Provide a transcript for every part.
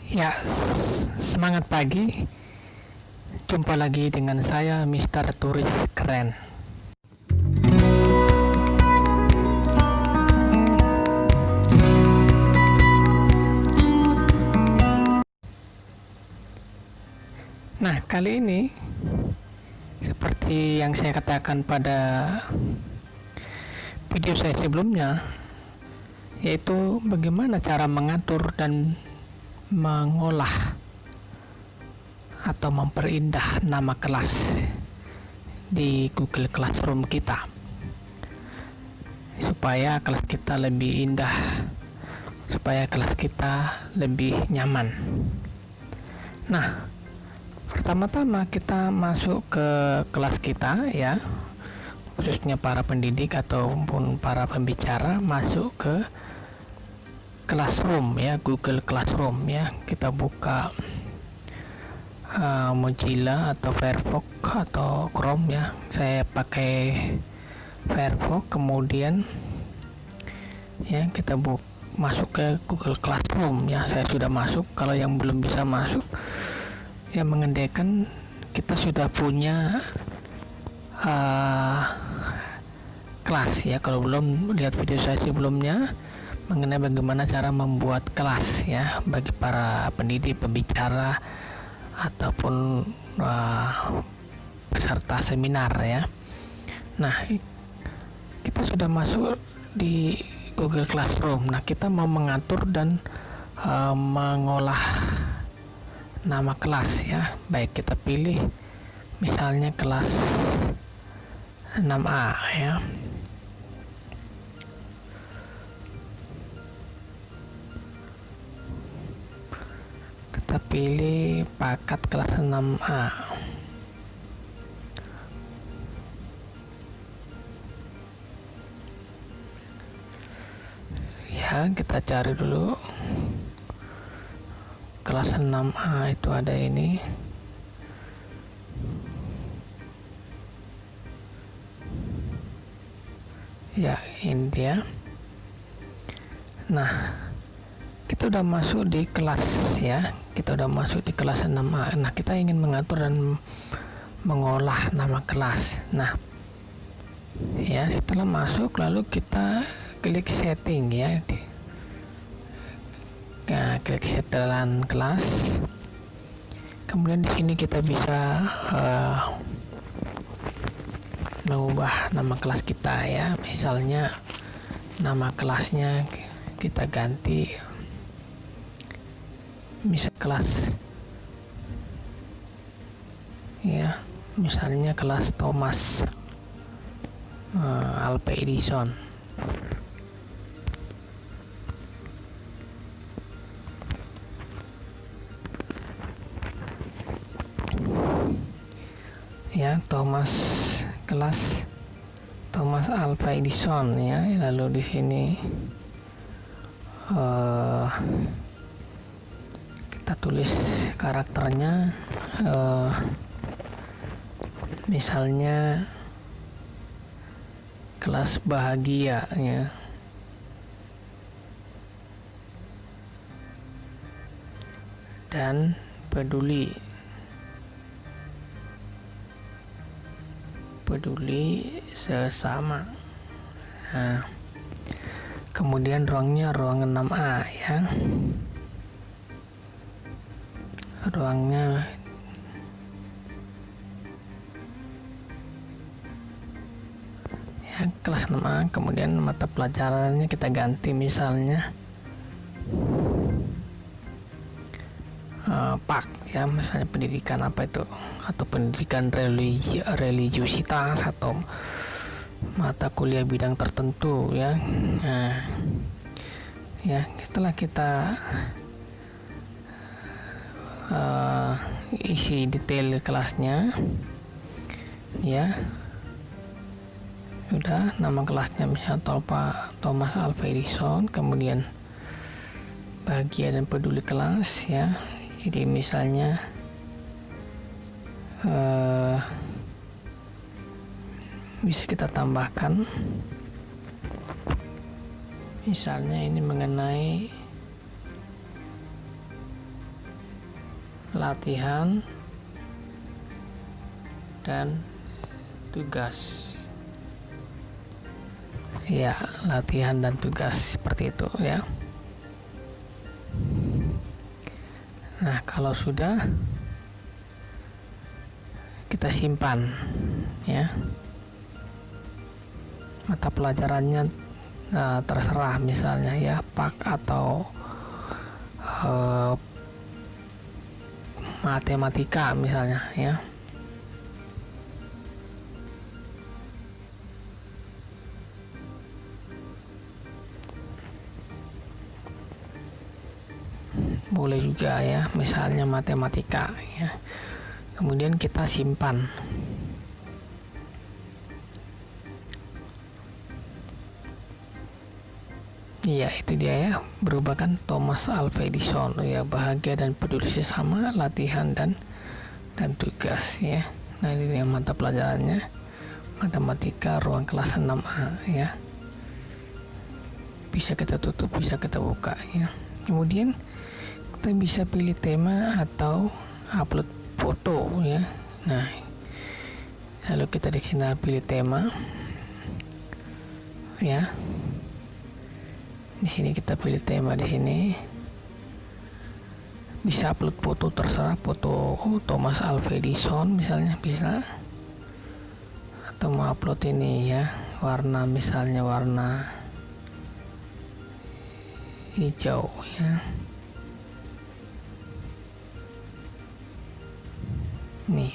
Ya, semangat pagi. Jumpa lagi dengan saya, Mister Turis Keren. Nah, kali ini seperti yang saya katakan pada video saya sebelumnya, yaitu bagaimana cara mengatur dan mengolah atau memperindah nama kelas di Google Classroom kita supaya kelas kita lebih indah, supaya kelas kita lebih nyaman. Nah, pertama-tama kita masuk ke kelas kita ya, khususnya para pendidik ataupun para pembicara masuk ke Classroom ya, Google Classroom ya. Kita buka Mozilla atau Firefox atau Chrome ya. Saya pakai Firefox, kemudian ya kita masuk ke Google Classroom ya. Saya sudah masuk. Kalau yang belum bisa masuk ya, mengendekan kita sudah punya kelas ya. Kalau belum lihat video saya sebelumnya mengenai bagaimana cara membuat kelas ya bagi para pendidik, pembicara ataupun peserta seminar ya. Nah, kita sudah masuk di Google Classroom. Nah, kita mau mengatur dan mengolah nama kelas ya. Baik, kita pilih misalnya kelas 6A ya. Kita pilih paket kelas 6A. Ya, kita cari dulu kelas 6A itu ada ini. Ya, ini dia. Nah, kita udah masuk di kelas ya. Kita udah masuk di kelas 6A. Nah, kita ingin mengatur dan mengolah nama kelas. Nah, ya setelah masuk lalu kita klik setting ya. Nah, klik setelan kelas. Kemudian di sini kita bisa mengubah nama kelas kita ya. Misalnya nama kelasnya kita ganti, misal kelas ya, misalnya kelas Thomas Alva Edison. Ya, kelas Thomas Alva Edison ya. Lalu di sini kita tulis karakternya, misalnya kelas bahagia ya. Dan peduli sesama. Nah, kemudian ruangnya ruang 6A ya. Ruangnya ya, kelas 6A. Kemudian mata pelajarannya kita ganti, misalnya PAK ya, misalnya pendidikan apa itu, atau pendidikan religiusitas atau mata kuliah bidang tertentu ya. Nah, ya setelah kita isi detail kelasnya ya, sudah nama kelasnya misalnya Thomas Alva Edison, kemudian bahagia dan peduli kelas ya. Jadi misalnya bisa kita tambahkan, misalnya ini mengenai latihan dan tugas. Ya, latihan dan tugas seperti itu ya. Nah, kalau sudah, kita simpan ya. Mata pelajarannya terserah, misalnya ya PAK atau matematika misalnya ya. Boleh juga ya, misalnya matematika ya. Kemudian kita simpan. Iya, itu dia ya, berubah kan, Thomas Alva Edison ya, bahagia dan peduli sesama, latihan dan tugas ya. Nah, ini yang mata pelajarannya, matematika ruang kelas 6A ya. Bisa kita tutup, bisa kita buka ya. Kemudian kita bisa pilih tema atau upload foto ya. Nah, lalu kita di sini pilih tema ya. Di sini kita pilih tema, di sini bisa upload foto, terserah, foto Thomas Alva Edison misalnya bisa, atau mau upload ini ya, warna misalnya warna hijau ya. Nih,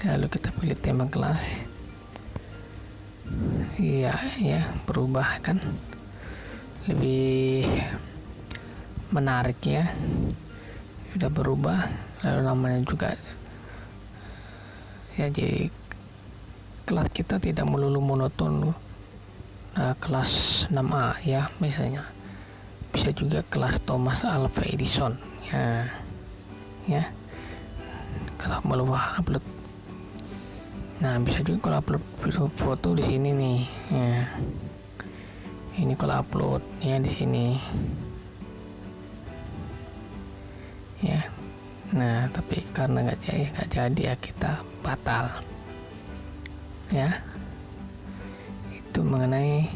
lalu kita pilih tema kelas. Iya ya, berubah kan, lebih menarik ya, sudah berubah. Lalu namanya juga ya, jadi kelas kita tidak melulu monoton. Kelas 6A ya, misalnya bisa juga kelas Thomas Alva Edison ya. Kalau mau upload, nah bisa juga kalau upload foto di sini nih ya. Ini kalau upload ya di sini ya. Nah, tapi karena nggak jadi ya, kita batal ya. Itu mengenai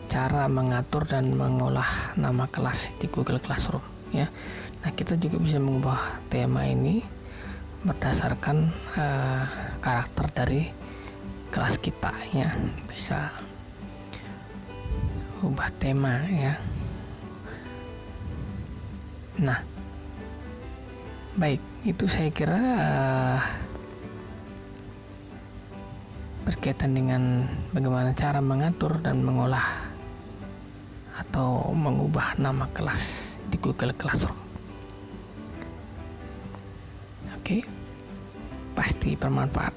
cara mengatur dan mengolah nama kelas di Google Classroom ya. Nah, kita juga bisa mengubah tema ini berdasarkan karakter dari kelas kita ya. Bisa ubah tema ya. Nah, baik, itu saya kira berkaitan dengan bagaimana cara mengatur dan mengolah atau mengubah nama kelas di Google Classroom. Oke, pasti bermanfaat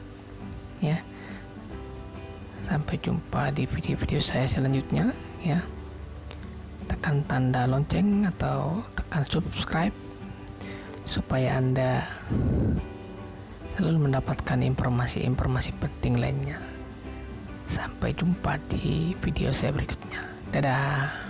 ya. Sampai jumpa di video-video saya selanjutnya ya. Tekan tanda lonceng atau tekan subscribe supaya Anda selalu mendapatkan informasi-informasi penting lainnya. Sampai jumpa di video saya berikutnya. Dadah.